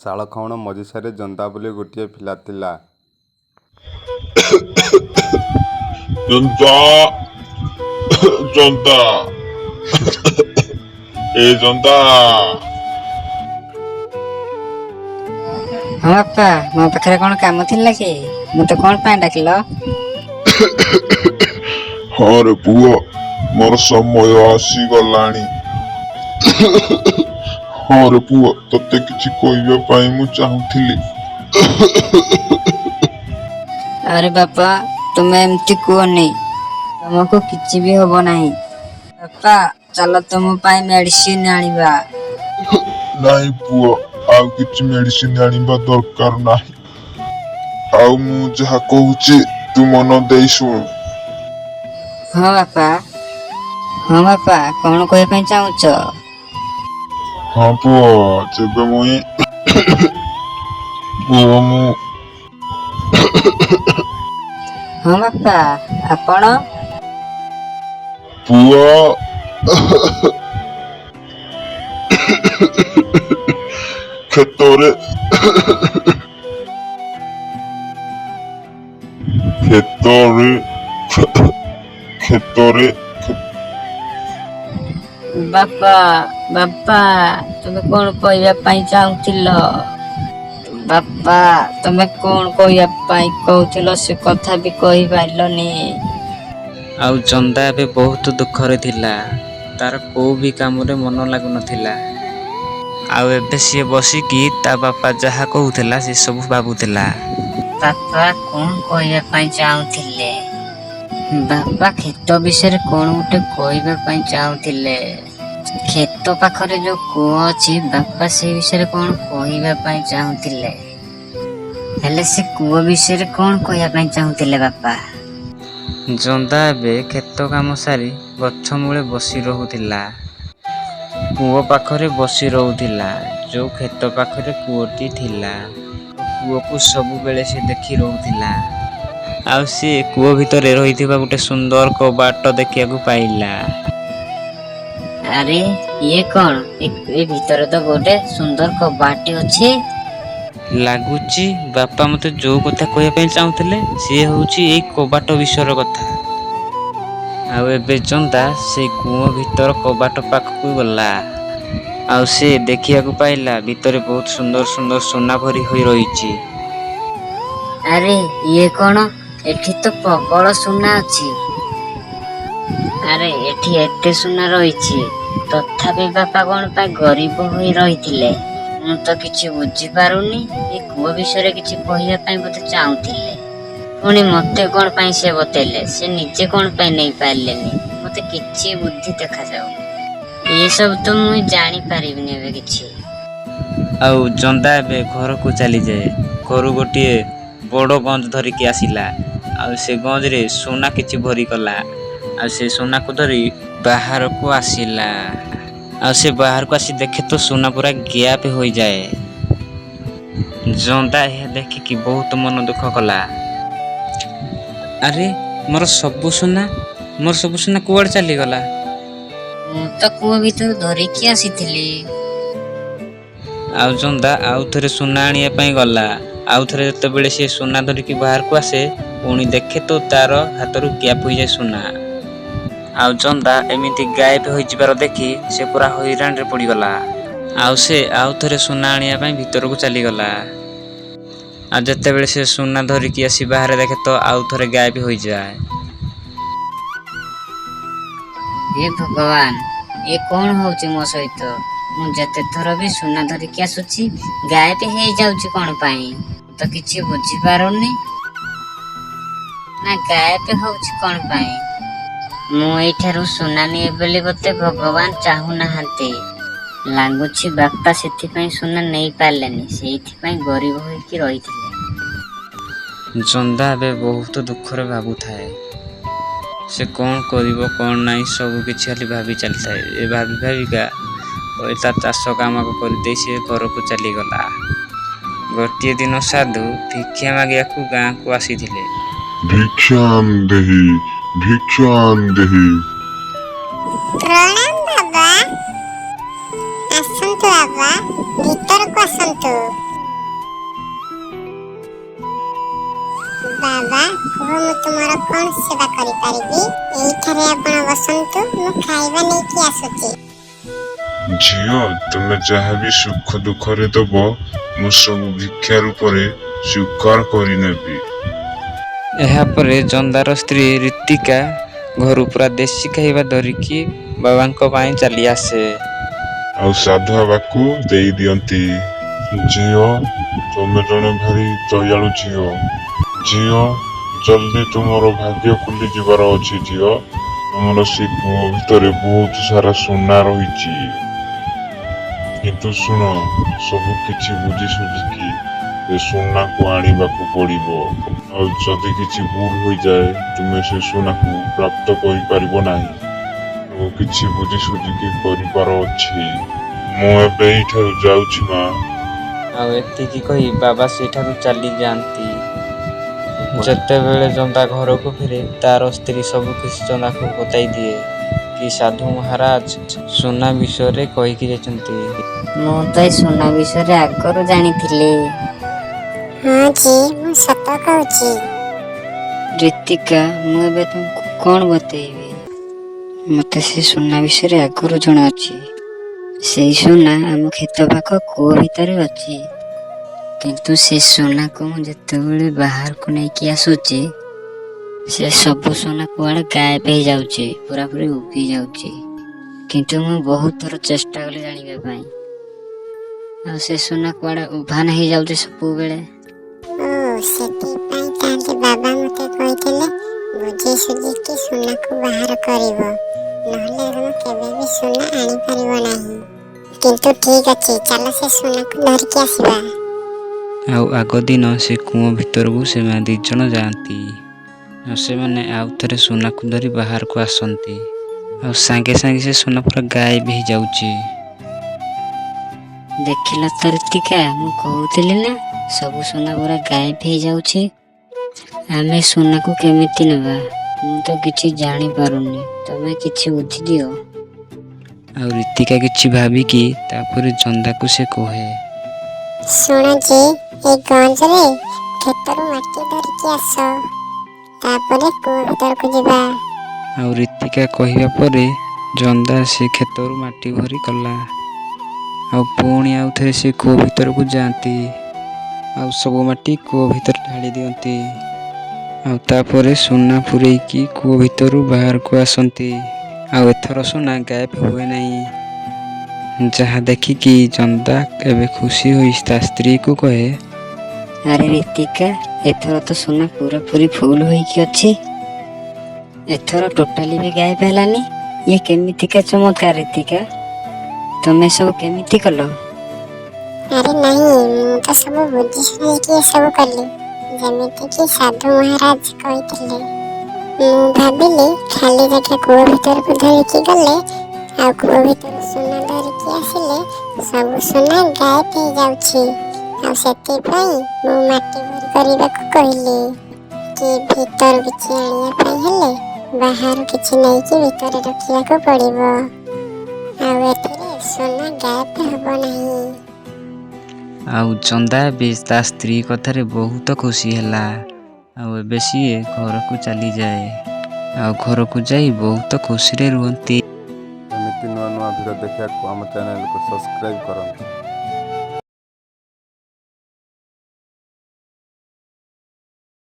ଶାଳଖାଉଣ ମଝିସାହିରେ ଜନ୍ଦା ବୋଲି ଗୋଟିଏ ପିଲା ଥିଲା। ଜନ୍ଦା ଜନ୍ଦା ଏ ଜନ୍ଦା। ହଁ ବାପା, ମୋ ପାଖରେ କଣ କାମ ଥିଲା କି? ମତେ କଣ ପାଇଁ ଡାକିଲ? ହଁ ରେ ପୁଅ, ମୋର ସମୟ ଆସିଗଲାଣି। ହଁ ରେ ପୁଅ, ତତେ କିଛି କହିବା ପାଇଁ ମୁଁ ଚାହୁଁଥିଲି। ଆରେ ବାପା, ତୁମେ ଏମିତି କୁହନି, ତମକୁ କିଛି ବି ହବ ନାହିଁ। ବାପା, ଚାଲ ତୁମ ପାଇଁ ମେଡିସିନ ଆଣିବା। ନାଇଁ ପୁଅ, ଆଉ କିଛି ମେଡିସିନ ଆଣିବା ଦରକାର ନାହିଁ। ଆଉ ମୁଁ ଯାହା କହୁଛି ତୁ ମନ ଦେଇ ଶୁଣୁ। ହଁ ବାପା, କଣ କହିବା ପାଇଁ ଚାହୁଁଛ? ହଁ ପୁଅ, ଯେବେ ମୁଁ ହଁ ବାପା, ଆପଣ? ପୁଅ କ୍ଷେତରେ କ୍ଷେତରେ କ୍ଷେତରେ ବାପା, ବାପା, ତୁମେ କଣ କହିବା ପାଇଁ ଚାହୁଁଥିଲ? ବାପା, ତମେ କଣ କହିବା ପାଇଁ କହୁଥିଲ ସେ କଥା ବି କହିପାରିଲନି। ଆଉ ଜନ୍ଦା ଏବେ ବହୁତ ଦୁଃଖରେ ଥିଲା। ତାର କୋଉ ବି କାମରେ ମନ ଲାଗୁନଥିଲା। ଆଉ ଏବେ ସିଏ ବସିକି ତା ବାପା ଯାହା କହୁଥିଲା ସେ ସବୁ ଭାବୁଥିଲା। ବାପା କଣ କହିବା ପାଇଁ ଚାହୁଁଥିଲେ? ବାପା କ୍ଷେତ ବିଷୟରେ କଣ ଗୋଟେ କହିବା ପାଇଁ ଚାହୁଁଥିଲେ। କ୍ଷେତ ପାଖରେ ଯୋଉ କୂଅ ଅଛି, ବାପା ସେ ବିଷୟରେ କଣ କହିବା ପାଇଁ ଚାହୁଁଥିଲେ। ହେଲେ ସେ କୂଅ ବିଷୟରେ କଣ କହିବା ପାଇଁ ଚାହୁଁଥିଲେ ବାପା? ଜନ୍ଦା ଏବେ କ୍ଷେତ କାମ ସାରି ଗଛ ମୂଳେ ବସି ରହୁଥିଲା। କୂଅ ପାଖରେ ବସି ରହୁଥିଲା। ଯୋଉ କ୍ଷେତ ପାଖରେ କୂଅଟି ଥିଲା। କୂଅକୁ ସବୁବେଳେ ସେ ଦେଖି ରହୁଥିଲା। ଆଉ ସିଏ କୂଅ ଭିତରେ ରହିଥିବା ଗୋଟେ ସୁନ୍ଦର କବାଟ ଦେଖିବାକୁ ପାଇଲା। ଆରେ ଇଏ କଣ? ଏ ଭିତରେ ତ ଗୋଟେ ସୁନ୍ଦର କବାଟ ଅଛି। ଲାଗୁଛି ବାପା ମତେ ଯୋଉ କଥା କହିବା ପାଇଁ ଚାହୁଁଥିଲେ ସିଏ ହଉଛି ଏଇ କବାଟ ବିଷୟର କଥା। ଆଉ ଏବେ ଜନ୍ଦା ସେଇ କୂଅ ଭିତର କବାଟ ପାଖକୁ ଗଲା। ଆଉ ସେ ଦେଖିବାକୁ ପାଇଲା ଭିତରେ ବହୁତ ସୁନ୍ଦର ସୁନ୍ଦର ସୁନା ଭରି ହୋଇ ରହିଛି। ଆରେ ଇଏ କଣ? ଏଠି ତ ପ୍ରବଳ ସୁନା ଅଛି। ଆରେ ଏଠି ଏତେ ସୁନା ରହିଛି, ତଥାପି ବାପା କଣ ପାଇଁ ଗରିବ ହୋଇ ରହିଥିଲେ? ମୁଁ ତ କିଛି ବୁଝିପାରୁନି। ଏ କୂଅ ବିଷୟରେ କିଛି କହିବା ପାଇଁ ବୋଧେ ଚାହୁଁଥିଲେ, ପୁଣି ମତେ କଣ ପାଇଁ ସେ ବତେଇଲେ? ସେ ନିଜେ କଣ ପାଇଁ ନେଇ ପାରିଲେନି? ମତେ କିଛି ବୁଦ୍ଧି ଦେଖାଯାଉନି। ଏସବୁ ତ ମୁଁ ଜାଣିପାରିବିନି ଏବେ କିଛି। ଆଉ ଜନ୍ଦା ଏବେ ଘରକୁ ଚାଲିଯାଏ। ଘରୁ ଗୋଟିଏ ବଡ଼ ଗଞ୍ଜ ଧରିକି ଆସିଲା। ଆଉ ସେ ଗଞ୍ଜରେ ସୁନା କିଛି ଭରି କଲା। ଆଉ ସେ ସୁନାକୁ ଧରି ବାହାରକୁ ଆସିଲା। ଆଉ ସେ ବାହାରକୁ ଆସି ଦେଖେ ତ ସୁନା ପୁରା ଗ୍ୟାପ ହୋଇଯାଏ। ଜନ୍ଦା ଏହା ଦେଖିକି ବହୁତ ମନ ଦୁଃଖ କଲା। ଆରେ ମୋର ସବୁ ସୁନା କୁଆଡେ ଚାଲିଗଲା? ମୁଁ ତ କୂଅ ଭିତରୁ ଧରିକି ଆସିଥିଲି। ଆଉ ଜନ୍ଦା ଆଉ ଥରେ ସୁନା ଆଣିବା ପାଇଁ ଗଲା। ଆଉ ଥରେ ଯେତେବେଳେ ସେ ସୁନା ଧରିକି ବାହାରକୁ ଆସେ, ପୁଣି ଦେଖେ ତ ତାର ହାତରୁ ଗ୍ୟାପ ହୋଇଯାଏ ସୁନା। ଆଉ ଜନ୍ଦା ଏମିତି ଗାୟବ ହୋଇଯିବାର ଦେଖି ସେ ପୁରା ହଇରାଣରେ ପଡିଗଲା। ଆଉ ସେ ଆଉ ଥରେ ସୁନା ଆଣିବା ପାଇଁ ଭିତରକୁ ଚାଲିଗଲା। ଆଉ ଯେତେବେଳେ ସେ ସୁନା ଧରିକି ଆସି ବାହାରେ ଦେଖେ ତ ଆଉ ଥରେ ଗାୟବ ହୋଇଯାଏ। ହେ ଭଗବାନ, ଏ କଣ ହଉଛି ମୋ ସହିତ? ମୁଁ ଯେତେ ଥର ବି ସୁନା ଧରିକି ଆସୁଛି, ଗାୟବ ହେଇଯାଉଛି କଣ ପାଇଁ? ତ କିଛି ବୁଝିପାରୁନି। ନା ଗାୟବ ହଉଛି କଣ ପାଇଁ? ମୁଁ ଏଇଠାରୁ ସୁନା ନିଏ ବୋଲି ବୋଧେ ଭଗବାନ ଚାହୁଁନାହାନ୍ତି। ଲାଗୁଛି ବାପା ସେଥିପାଇଁ ସୁନା ନେଇ ପାରିଲେନି, ସେଇଥିପାଇଁ ଗରିବ ହୋଇକି ରହିଥିଲେ। ଜନ୍ଦା ଏବେ ବହୁତ ଦୁଃଖରେ ଭାବୁଥାଏ। ସେ କଣ କରିବ କଣ ନାହିଁ ସବୁ କିଛି ଖାଲି ଭାବି ଚାଲିଥାଏ। ଏ ଭାବି ଭାବିକା ତା ଚାଷ କାମ କରିଦେଇ ସେ ଘରକୁ ଚାଲିଗଲା। ଗୋଟିଏ ଦିନ ସାଧୁ ଭିକ୍ଷା ମାଗିବାକୁ ଗାଁକୁ ଆସିଥିଲେ। ଭିକ୍ଷାମ୍ ଦେହି ଭିକ୍ଷାମ୍ ଦେହି। ପ୍ରଣାମ ବାବା। ଆସନ୍ତୁ ବାବା, ଭିତରକୁ ଆସନ୍ତୁ। ତୁମର କଣ ସେବା କରିପାରିବି? ଏଇଠାରେ ଆପଣ ବସନ୍ତୁ, ମୁଁ ଖାଇବା ନେଇକି ଆସୁଛି। ଝିଅ, ତୁମେ ଯାହାବି ସୁଖ ଦୁଃଖରେ ଦବ ମୁଁ ସବୁ ଭିକ୍ଷା ରୂପରେ ସ୍ୱୀକାର କରିନେବି। ଏହାପରେ ଜନ୍ଦାର ସ୍ତ୍ରୀ ରୀତିକା ଘରୁ ପୁରା ଦେଶୀ ଖାଇବା ଧରିକି ବାବାଙ୍କ ପାଇଁ ଚାଲି ଆସେ। ଆଉ ସାଧୁ ବାବାକୁ ଦେଇ ଦିଅନ୍ତି। ଝିଅ, ତମେ ଜଣେ ଭାରି ଦୟାଳୁ ଝିଅ। ଝିଅ, ଜଲ୍ଦି ତୁମର ଭାଗ୍ୟ ଖୋଲି ଯିବାର ଅଛି ଝିଅ। ତୁମର ସେ କୂଅ ଭିତରେ ବହୁତ ସାରା ସୁନା ରହିଛି। କିନ୍ତୁ ଶୁଣ, ସବୁ କିଛି ବୁଝି ସୁଝିକି ସେ ସୁନାକୁ ଆଣିବାକୁ ପଡ଼ିବ। ଆଉ ଯଦି କିଛି ଭୁଲ ହୋଇଯାଏ ତୁମେ ସେ ସୁନାକୁ ପ୍ରାପ୍ତ କରିପାରିବ ନାହିଁ। ସବୁ କିଛି ବୁଝି ସୁଝିକି କରିବାର ଅଛି। ମୁଁ ଏବେ ଏଇଠାରୁ ଯାଉଛି ମା। ଆଉ ଏତିକି କହି ବାବା ସେଠାରୁ ଚାଲି ଯାଆନ୍ତି। ଯେତେବେଳେ ଜନ୍ଦା ଘରକୁ ଫେରେ ତାର ସ୍ତ୍ରୀ ସବୁ କିଛି ଜନ୍ଦାକୁ ବତାଇ ଦିଏ କି ସାଧୁ ମହାରାଜ ସୁନା ବିଷୟରେ କହିକି ଯାଇଛନ୍ତି। ମୁଁ ତ ଏ ସୁନା ବିଷୟରେ ଆଗରୁ ଜାଣିଥିଲି। ହଁ ଜି, ମୁଁ ସତ କହୁଛି। ରୀତିକା, ମୁଁ ଏବେ ତୁମକୁ କଣ ବତେଇବି? ମତେ ସେ ସୁନା ବିଷୟରେ ଆଗରୁ ଜଣାଅଛି। ସେଇ ସୁନା ଆମ କ୍ଷେତ ପାଖ କୂଅ ଭିତରେ ଅଛି। କିନ୍ତୁ ସେ ସୁନାକୁ ମୁଁ ଯେତେବେଳେ ବାହାରକୁ ନେଇକି ଆସୁଛି, ସେ ସବୁ ସୁନା କୁଆଡେ ଗାୟବ ହେଇଯାଉଛି, ପୁରାପୁରି ଉଭି ଯାଉଛି। କିନ୍ତୁ ମୁଁ ବହୁତ ଥର ଚେଷ୍ଟା କଲି ଜାଣିବା ପାଇଁ, ଆଉ ସେ ସୁନା କୁଆଡେ ଉଭାନ ହେଇଯାଉଛି ସବୁବେଳେ। ଓ, ସେଥିପାଇଁ ତାହେଲେ ବାବା ମତେ କହିଥିଲେ ବୁଝି ସୁଝିକି ସୁନାକୁ ବାହାର କରିବ, ନହେଲେ ତମେ କେବେ ବି ସୁନା ଆଣିପାରିବ ନାହିଁ। କିନ୍ତୁ ଠିକ ଅଛି, ଚାଲ ସେ ସୁନାକୁ ଧରିକି ଆସିବା। ଆଉ ଆଗ ଦିନ ସେ କୂଅ ଭିତରକୁ ସେମାନେ ଦି ଜଣ ଯାଆନ୍ତି। ଆଉ ସେମାନେ ଆଉ ଥରେ ସୁନାକୁ ଧରି ବାହାରକୁ ଆସନ୍ତି। ଆଉ ସାଙ୍ଗେ ସାଙ୍ଗେ ସେ ସୁନା ପୁରା ଗାୟବ ହେଇଯାଉଛି। ଦେଖିଲ ତ ରୀତିକା, ମୁଁ କହୁଥିଲି ନା ସବୁ ସୁନା ପୁରା ଗାୟବ ହେଇଯାଉଛି। ଆମେ ସୁନାକୁ କେମିତି ନେବା? ମୁଁ ତ କିଛି ଜାଣିପାରୁନି, ତମେ କିଛି ବୁଝିଦିଅ। ଆଉ ରୀତିକା କିଛି ଭାବିକି ତାପରେ ଜନ୍ଦାକୁ ସେ କହେ, ଶୁଣ ଜି, ଏଇ ଗଞ୍ଜରେ କ୍ଷେତରୁ ମାଟି ଧରିକି ଆସ, ତାପରେ କୂଅ ଭିତରକୁ ଯିବା। ଆଉ ରୀତିକା କହିବା ପରେ ଜନ୍ଦା ସେ କ୍ଷେତରୁ ମାଟି ଭରି କଲା। ଆଉ ପୁଣି ଆଉ ଥରେ ସେ କୂଅ ଭିତରକୁ ଯାଆନ୍ତି। ଆଉ ସବୁ ମାଟି କୂଅ ଭିତରେ ଢାଳି ଦିଅନ୍ତି। ଆଉ ତାପରେ ସୁନା ପୂରେଇକି କୂଅ ଭିତରୁ ବାହାରକୁ ଆସନ୍ତି। ଆଉ ଏଥର ସୁନା ଗାୟବ ହୁଏ ନାହିଁ। ଯାହା ଦେଖିକି ଜନ୍ଦା ଏବେ ଖୁସି ହୋଇ ତା ସ୍ତ୍ରୀକୁ କହେ, ଆରେ ରୀତିକା, ଏଥର ତ ସୁନା ପୁରାପୁରି ଫୁଲ ହୋଇକି ଅଛି। ଏଥର ଟୋଟାଲି ବି ଗାୟବ ହେଲାନି। ଇଏ କେମିତିକା ଚମତ୍କାର ରୀତିକା? ତମେ ସବୁ କେମିତି କଲ? ଆରେ ନାହିଁ, ମୁଁ ତ ସବୁ ବୁଝି ଶୁଣିକି ଏସବୁ କଲି, ଯେମିତିକି ସାଧୁ ମହାରାଜ କହିଥିଲେ। ମୁଁ ଭାବିଲି ଖାଲି ଜାଗା କୂଅ ଭିତରକୁ ଧରିକି ଗଲେ ଆଉ କୂଅ ଭିତରୁ ସୁନା ଧରିକି ଆସିଲେ ସବୁ ସୁନା ଗାୟବ ହେଇଯାଉଛି। ଆଉ ସେଥିପାଇଁ ମୁଁ ମାଟି ଭରି କରିବାକୁ କହିଲି କି ଭିତରୁ କିଛି ଆଣିବା ପାଇଁ ହେଲେ ବାହାରୁ କିଛି ନେଇକି ଭିତରେ ରଖିବାକୁ ପଡ଼ିବ। ଆଉ ଏଥିରେ ସୁନା ଗାୟବ ହେବ ନାହିଁ। ଆଉ ଜନ୍ଦା ବି ତା ସ୍ତ୍ରୀ କଥାରେ ବହୁତ ଖୁସି ହେଲା। ଆଉ ଏବେ ସିଏ ଘରକୁ ଚାଲିଯାଏ। ଆଉ ଘରକୁ ଯାଇ ବହୁତ ଖୁସିରେ ରୁହନ୍ତି। ଏମିତି ନୂଆ ନୂଆ ଭିଡ଼ିଓ ଦେଖିବାକୁ ଆମ ଚ୍ୟାନେଲକୁ ସବସ୍କ୍ରାଇବ୍ କରନ୍ତୁ।